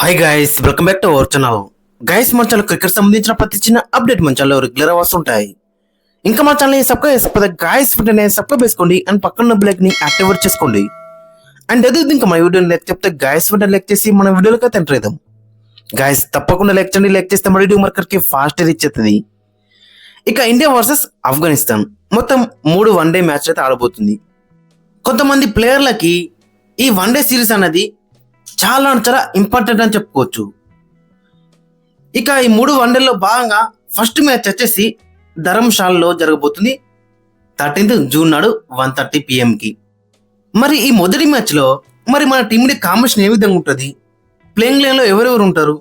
Hi guys, welcome back to our channel. Guys, మన channel cricket సంబంధించిన ప్రతి చిన్న అప్డేట్ మన ఛానల్లో రెగ్యులర్ వస్తుంటాయి. ఇంకా మన ఛానల్ సబ్స్క్రైబ్ చేసుకోకపోతే గైస్ వెంటనే సబ్స్క్రైబ్ చేసుకోండి అండ్ పక్కన బెల్ ని యాక్టివేట్ చేసుకోండి. అండ్ అదే ఇంకా మన వీడియోని లైక్ చెప్తే గైస్ వెంటనే లైక్ చేసి మన వీడియోలోకి అయితే ఎంటర్ అవుదాం. గైస్ తప్పకుండా లైక్ చేయండి. లైక్ చేస్తే మన వీడియో మార్కర్కి ఫాస్ట్ రీచ్ అవుతుంది. ఇక ఇండియా వర్సెస్ ఆఫ్ఘనిస్తాన్ మొత్తం 3 వన్డే మ్యాచ్ అయితే ఆడబోతుంది. కొంతమంది ప్లేయర్లకి ఈ వన్డే సిరీస్ అనేది చాలా ఇంపార్టెంట్ అని చెప్పుకోవచ్చు. ఇక ఈ 3 వన్డేల్లో భాగంగా ఫస్ట్ మ్యాచ్ వచ్చేసి ధర్మశాలలో జరగబోతుంది 13th జూన్ నాడు 1:30 PM కి. మరి ఈ మొదటి మ్యాచ్లో మరి మన టీంని కాంబినేషన్ ఏ విధంగా ఉంటుంది, ప్లేయింగ్ లైన్లో ఎవరెవరు ఉంటారు,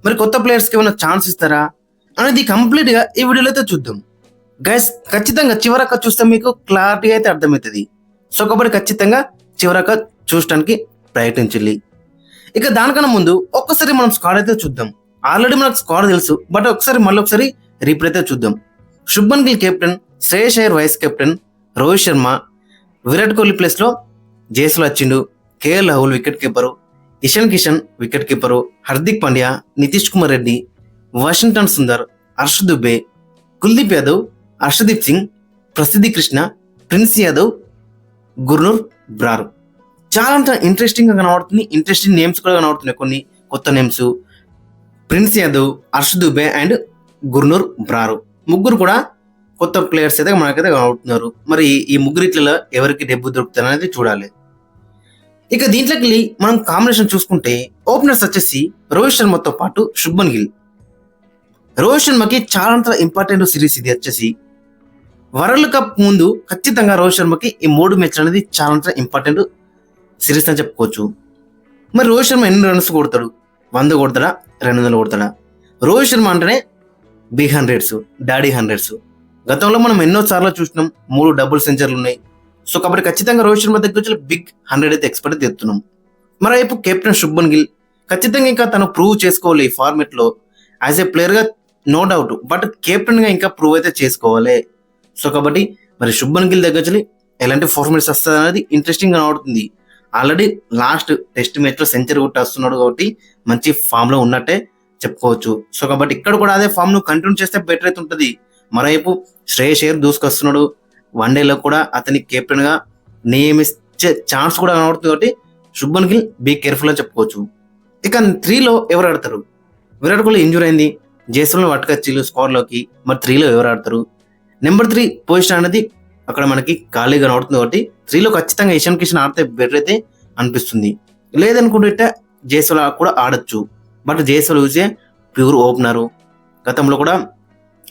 మరి కొత్త ప్లేయర్స్కి ఏమైనా ఛాన్స్ ఇస్తారా అనేది కంప్లీట్గా ఈ వీడియోలో అయితే చూద్దాం. గైస్ ఖచ్చితంగా చివరక చూస్తే మీకు క్లారిటీ అయితే అర్థమవుతుంది. సో కాబట్టి ఖచ్చితంగా చివరక చూడటానికి ప్రయత్నించాలి. ఇక దానికన్నా ముందు ఒక్కసారి మనం స్క్వాడ్ అయితే చూద్దాం. ఆల్రెడీ మనకు స్క్వాడ్ తెలుసు, బట్ ఒకసారి రీప్లే అయితే చూద్దాం. Shubman Gill captain, Shreyas Iyer vice captain, Rohit Sharma, Virat Kohli ప్లేస్లో జేసులు వచ్చిండు, KL Rahul wicket keeper, Ishan Kishan wicket keeper, Hardik Pandya, Nitish Kumar Reddy, Washington Sundar, Harsh Dube, Kuldeep Yadav, Harshdeep Singh, Prasidh Krishna, Prince Yadav, Gurnoor Brar. చాలా ఇంట్రెస్టింగ్ గా కనబడుతుంది. ఇంట్రెస్టింగ్ నేమ్స్ కూడా కనబడుతున్నాయి, కొన్ని కొత్త names. Prince Yadav, Harsh Dube and Gurnoor Brar ముగ్గురు కూడా కొత్త ప్లేయర్స్ అయితే మనకైతే కనబడుతున్నారు. మరి ఈ ముగ్గురిట్లలో ఎవరికి డెబ్బు దొరుకుతుంది అనేది చూడాలి. ఇక దీంట్లోకి మనం కాంబినేషన్ చూసుకుంటే ఓపెనర్స్ వచ్చేసి రోహిత్ శర్మతో పాటు శుభ్మన్ గిల్. రోహిత్ శర్మకి చాలా ఇంపార్టెంట్ సిరీస్ ఇది వచ్చేసి. వరల్డ్ కప్ ముందు ఖచ్చితంగా రోహిత్ శర్మకి ఈ 3 మ్యాచ్లు అనేది చాలా ఇంపార్టెంట్ సిరీస్ అని చెప్పుకోవచ్చు. మరి రోహిత్ శర్మ ఎన్ని రన్స్ కొడతాడు? 100 కొడతాడా, 200 కొడతాడా? రోహిత్ శర్మ అంటేనే బిగ్ హండ్రెడ్స్, డాడీ హండ్రెడ్స్. గతంలో మనం ఎన్నో సార్లు చూసినాం, 3 డబుల్ సెంచరీలు ఉన్నాయి. సో కాబట్టి ఖచ్చితంగా రోహిత్ శర్మ దగ్గర వచ్చి బిగ్ 100 అయితే ఎక్స్పెక్ట్ తెస్తున్నాం. మరోవైపు కెప్టెన్ శుభ్మన్ గిల్ ఖచ్చితంగా ఇంకా తను ప్రూవ్ చేసుకోవాలి ఈ ఫార్మెట్ లో. యాజ్ ఏ ప్లేయర్ గా నో డౌట్, బట్ కెప్టెన్ గా ఇంకా ప్రూవ్ అయితే చేసుకోవాలి. సో కాబట్టి మరి శుభ్మన్ గిల్ దగ్గర నుంచి ఎలాంటి పర్ఫార్మెన్స్ వస్తుంది అనేది ఇంట్రెస్టింగ్ గా అవుతుంది. ఆల్రెడీ లాస్ట్ టెస్ట్ మ్యాచ్ లో సెంచరీ కొట్టి వస్తున్నాడు కాబట్టి మంచి ఫామ్ లో ఉన్నట్టే చెప్పుకోవచ్చు. సో కాబట్టి ఇక్కడ కూడా అదే ఫామ్ ను కంటిన్యూ చేస్తే బెటర్ అయితే ఉంటుంది. మరోవైపు శ్రేయస్ అయ్యర్ దూసుకొస్తున్నాడు. వన్డేలో కూడా అతని కెప్టెన్ గా నియమించే ఛాన్స్ కూడా కనబడుతుంది కాబట్టి శుభ్మన్ గిల్ బీ కేర్ఫుల్ అని చెప్పుకోవచ్చు. ఇక 3లో ఎవరు ఆడతారు? విరాట్ కోహ్లీ ఇంజూర్ అయింది, జేసన్ పట్టుకొచ్చిల్లు స్క్వాడ్ లోకి. మరి 3లో ఎవరు ఆడతారు? నెంబర్ 3 పొజిషన్ అనేది అక్కడ మనకి ఖాళీగా కనబడుతుంది కాబట్టి 3లో ఖచ్చితంగా ఇషాన్ కిషన్ ఆడితే బెటర్ అయితే అనిపిస్తుంది. లేదనుకుంటే జేసల్ కూడా ఆడొచ్చు, బట్ జేసల్ యూజే ప్యూర్ ఓపెనరు. గతంలో కూడా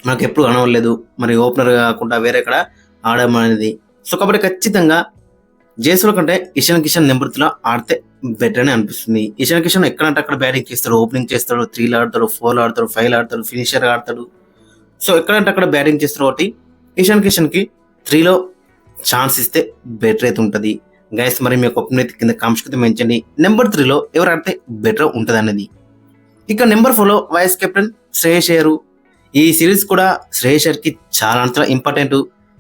మనకు ఎప్పుడు కనవలేదు, మరి ఓపెనర్ కాకుండా వేరే ఎక్కడ ఆడడం అనేది. సో కాబట్టి ఖచ్చితంగా జేసల్ కంటే ఇషాన్ కిషన్ నెంబర్ 3లో ఆడితే బెటర్ అని అనిపిస్తుంది. ఇషాన్ కిషన్ ఎక్కడంటే అక్కడ బ్యాటింగ్ చేస్తాడు, ఓపెనింగ్ చేస్తాడు, 3లో ఆడతాడు, 4లో ఆడతాడు, 5లో ఆడతాడు, ఫినిషర్ ఆడతాడు. సో ఎక్కడంటే అక్కడ బ్యాటింగ్ చేస్తాడు కాబట్టి ఇషాన్ కిషన్ కి 3లో ఛాన్స్ ఇస్తే బెటర్ అయితే ఉంటుంది. గైస్ మరి మీ ఒపీనియన్ కింద కామెంట్స్ మెన్షన్. నెంబర్ 3లో ఎవరు ఆడితే బెటర్ ఉంటుంది అనేది. ఇక నెంబర్ 4లో వైస్ కెప్టెన్ శ్రేయస్ అయ్యర్. ఈ సిరీస్ కూడా శ్రేయస్ అయ్యర్ కి చాలా ఇంపార్టెంట్.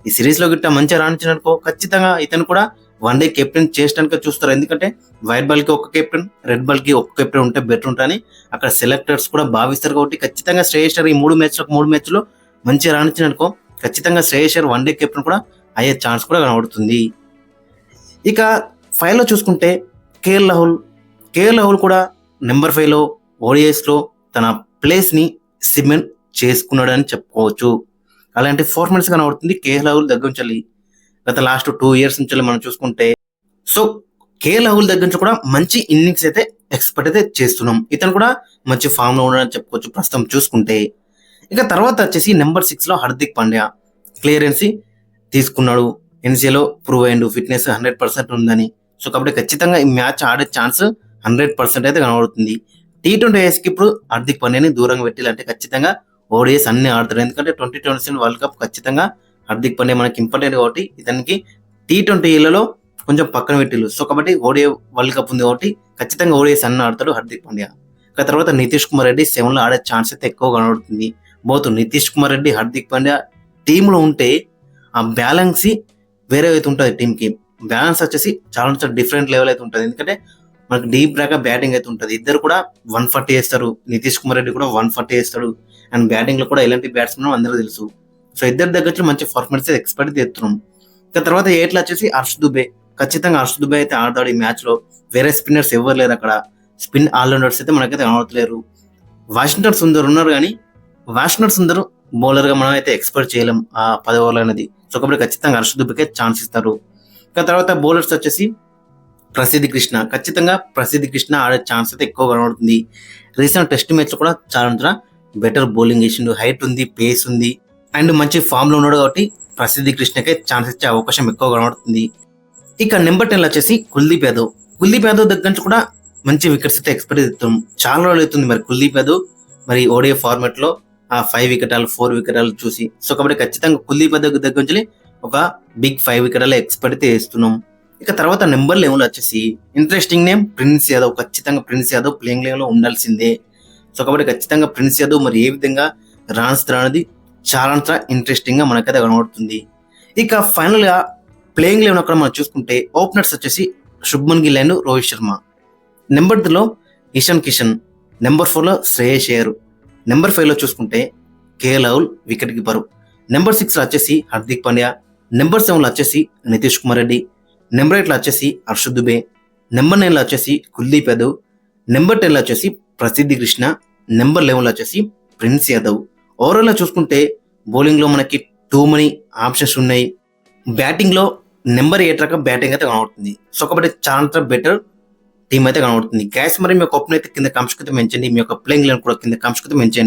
ఈ సిరీస్ లో గిట్ట మంచిగా రాణించిననుకో ఖచ్చితంగా ఇతను కూడా వన్డే కెప్టెన్ చేయడానికి చూస్తారు. ఎందుకంటే వైట్ బాల్ కి ఒక కెప్టెన్, రెడ్ బాల్ కి ఒక కెప్టెన్ ఉంటే బెటర్ ఉంటారని అక్కడ సెలెక్టర్స్ కూడా భావిస్తారు. కాబట్టి ఖచ్చితంగా శ్రేయస్ అయ్యర్ ఈ 3 మ్యాచ్లో మంచిగా రాణించిననుకో ఖచ్చితంగా శ్రేయస్ అయ్యర్ వన్డే కెప్టెన్ కూడా అయ్యే ఛాన్స్ కూడా కనబడుతుంది. ఇక 5లో చూసుకుంటే కేఎల్ రాహుల్ కూడా నెంబర్ 5లో ఓడిఐస్లో తన ప్లేస్ని సిమెంట్ చేసుకున్నాడు అని చెప్పుకోవచ్చు. అలాంటి పర్ఫార్మెన్స్ కనబడుతుంది కేఎల్ రాహుల్ దగ్గర నుంచి. గత లాస్ట్ 2 years నుంచి మనం చూసుకుంటే సో కేఎల్ రాహుల్ దగ్గర నుంచి కూడా మంచి ఇన్నింగ్స్ అయితే ఎక్స్పెక్ట్ అయితే చేస్తున్నాం. ఇతను కూడా మంచి ఫామ్ లో ఉన్నాడని చెప్పుకోవచ్చు ప్రస్తుతం చూసుకుంటే. ఇక తర్వాత వచ్చేసి నెంబర్ 6లో హార్దిక్ పాండ్యా క్లియరెన్సీ తీసుకున్నాడు, ఎన్సీఏలో ప్రూవ్ అయ్యిండు, ఫిట్నెస్ 100% ఉందని. సో కాబట్టి ఖచ్చితంగా ఈ మ్యాచ్ ఆడే ఛాన్స్ 100% అయితే కనబడుతుంది. T20 కి ఇప్పుడు హార్దిక్ పాండ్యాని దూరంగా పెట్టాలంటే ఖచ్చితంగా ఓడిఎస్ అన్ని ఆడతాడు. ఎందుకంటే 2027 వరల్డ్ కప్ ఖచ్చితంగా హార్దిక్ పాండ్యా మనకి ఇంపార్టెంట్ కాబట్టి ఇతనికి T20లలో కొంచెం పక్కన పెట్టిల్లు. సో కాబట్టి ఓడిఐ వరల్డ్ కప్ ఉంది కాబట్టి ఖచ్చితంగా ఓడిఎస్ అన్ని ఆడతాడు హార్దిక్ పాండ్యా. ఇక తర్వాత నితీష్ కుమార్ రెడ్డి 7లో ఆడే ఛాన్స్ అయితే ఎక్కువ కనబడుతుంది. బోత్ నితీష్ కుమార్ రెడ్డి, హార్దిక్ పాండ్యా టీంలో ఉంటే ఆ బ్యాలెన్స్ వేరే అయితే ఉంటుంది. టీంకి బ్యాలెన్స్ వచ్చేసి చాలా డిఫరెంట్ లెవెల్ అయితే ఉంటుంది. ఎందుకంటే మనకి డీప్ రాక బ్యాటింగ్ అయితే ఉంటుంది. ఇద్దరు కూడా 140 వేస్తారు. నితీష్ కుమార్ రెడ్డి కూడా 140 వేస్తాడు. అండ్ బ్యాటింగ్ లో కూడా ఎలాంటి బ్యాట్స్మెన్ అందరూ తెలుసు. సో ఇద్దరు దగ్గర మంచి పర్ఫార్మెన్స్ ఎక్స్పెక్ట్ చేస్తున్నాం. ఇక తర్వాత 8 వచ్చేసి హర్ష్ దుబే. ఖచ్చితంగా హర్ష్ దుబే అయితే ఆడతాడు ఈ మ్యాచ్ లో. వేరే స్పిన్నర్స్ ఎవరు లేరు అక్కడ. స్పిన్ ఆల్రౌండర్స్ అయితే మనకైతే కనబడలేరు. వాషింగ్టన్ సుందర్ ఉన్నారు కానీ వాషింగ్టన్ సుందర్ బౌలర్ గా మనం అయితే ఎక్స్పెక్ట్ చేయలేం ఆ 10 ఓవర్లు అనేది. సో కాబట్టి ఖచ్చితంగా హర్ష్ దుబేకే ఛాన్స్ ఇస్తారు. ఇక తర్వాత బౌలర్స్ వచ్చేసి ప్రసిద్ధి కృష్ణ. ఖచ్చితంగా ప్రసిద్ధి కృష్ణ ఆడే ఛాన్స్ అయితే ఎక్కువ కనబడుతుంది. రీసెంట్ టెస్ట్ మ్యాచ్ లో కూడా చాలా బెటర్ బౌలింగ్ వేసిండు. హైట్ ఉంది, పేస్ ఉంది అండ్ మంచి ఫామ్ లో ఉన్నాడు కాబట్టి ప్రసిద్ధి కృష్ణకే ఛాన్స్ ఇచ్చే అవకాశం ఎక్కువ కనబడుతుంది. ఇక నెంబర్ 10 వచ్చేసి కుల్దీప్ యాదవ్. కుల్దీప్ యాదవ్ దగ్గర నుంచి కూడా మంచి వికెట్స్ అయితే ఎక్స్పెక్ట్ చేస్తున్నాం. చాలా రోజులు అవుతుంది మరి కుల్దీప్ యాదవ్ మరి ఓడిఐ ఫార్మాట్ లో ఆ 5 వికెటాలు 4 వికెటాలు చూసి. సో కాబట్టి ఖచ్చితంగా కుల్దీప్ యాదవ్ దగ్గర నుంచి ఒక బిగ్ 5 వికెటాలు ఎక్స్పెక్ట్ అయితే వేస్తున్నాం. ఇక తర్వాత నెంబర్ 11 వచ్చేసి ఇంట్రెస్టింగ్ నేమ్ ప్రిన్స్ యాదవ్. ఖచ్చితంగా ప్రిన్స్ యాదవ్ ప్లేయింగ్ లెవెల్ లో ఉండాల్సిందే. సో కాబట్టి ఖచ్చితంగా ప్రిన్స్ యాదవ్ మరి ఏ విధంగా రాణిస్తారు అనేది చాలా ఇంట్రెస్టింగ్ గా మనకైతే కనబడుతుంది. ఇక ఫైనల్ గా ప్లేయింగ్ లెవెన్ అక్కడ మనం చూసుకుంటే ఓపెనర్స్ వచ్చేసి శుభ్మన్ గిల్ అండ్ రోహిత్ శర్మ. నెంబర్ 3 లో ఇషాన్ కిషన్. నెంబర్ 4 లో శ్రేయస్ అయ్యర్. నెంబర్ 5 లో చూసుకుంటే KL Rahul wicket keeper. Number 6 లో వచ్చేసి హార్దిక్ పాండ్యా. నెంబర్ 7 లో వచ్చేసి నితీష్ కుమార్ రెడ్డి. నెంబర్ 8 లో వచ్చేసి హర్ష్ దుబే. నెంబర్ 9 లో వచ్చేసి కుల్దీప్ యాదవ్. నెంబర్ 10 లో వచ్చేసి ప్రసిద్ధి కృష్ణ. నెంబర్ 11 లో వచ్చేసి ప్రిన్స్ యాదవ్. ఓవరాల్ గా చూసుకుంటే బౌలింగ్ లో మనకి టూ మనీ ఆప్షన్స్ ఉన్నాయి. బ్యాటింగ్ లో నెంబర్ 8 రకం బ్యాటింగ్ అయితే కనబడుతుంది. సో కాబట్టి చాలా బెటర్ టీం అయితే కనబడుతుంది. గ్యాస్ మరి మీ యొక్క ఒపీనియన్ అయితే కింద కామెంట్స్ అయితే మెన్షన్ చేయండి. మీ యొక్క ప్లేయింగ్ లెవెన్ కూడా కింద కామెంట్స్ అయితే మెన్షన్ చేయండి.